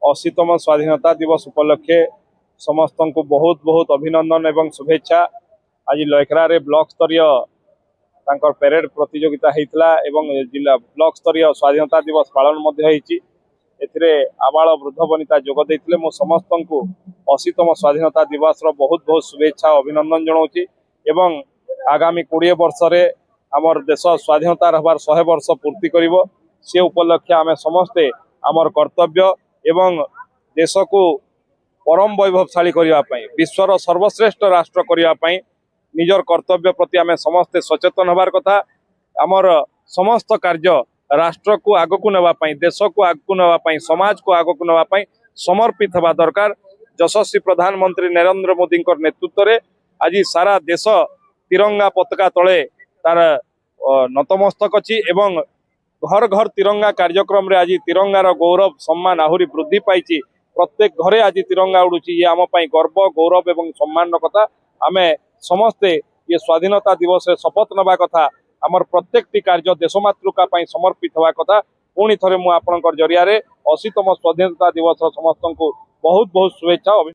80तम स्वाधीनता दिवस उपलक्षे समस्त को बहुत बहुत अभिनंदन एवं शुभेच्छा। आज लयखरा रे ब्लॉक स्तरीय पेरेड प्रतियोगिता होता एवं जिला ब्लॉक स्तरीय स्वाधीनता दिवस पालन आबाल वृद्ध वनिता जोग देते मो समस्त को 80तम स्वाधीनता दिवस बहुत बहुत शुभेच्छा अभिनंदन जनाऊँगी एवं आगामी 20 वर्ष रे आमर देश स्वाधीनता हबार 100 वर्ष पूर्ति करिवो से उपलक्षे आमे समस्ते आमर कर्तव्य एवं देश को परम वैभवशाली करने विश्वर सर्वश्रेष्ठ राष्ट्र करने निजर कर्तव्य प्रति आमे समस्ते सचेतन हबार कथा। आमर समस्त कार्य राष्ट्र को आग को नापी देश को आग को नापी समाज को आग को नापी समर्पित हवा दरकार। यशस्वी प्रधानमंत्री नरेंद्र मोदी नेतृत्व में आज सारा देश तिरंगा पताका तले तार नतमस्तक अच्छी एवं घर घर तिरंगा कार्यक्रम रे आज तिरंगार गौरव सम्मान आहुरी वृद्धि पाई। प्रत्येक घरे आज तिरंगा उड़ुची ये आम गर्व गौरव एवं सम्मान कथा। आमे समस्ते ये स्वाधीनता दिवस रे शपथ नवा कथा। आमर प्रत्येक कार्य देशमातृका समर्पित हवा कथा। पुणी थे मुझे जरिया 80तम स्वाधीनता दिवस समस्त को बहुत बहुत शुभेच्छा।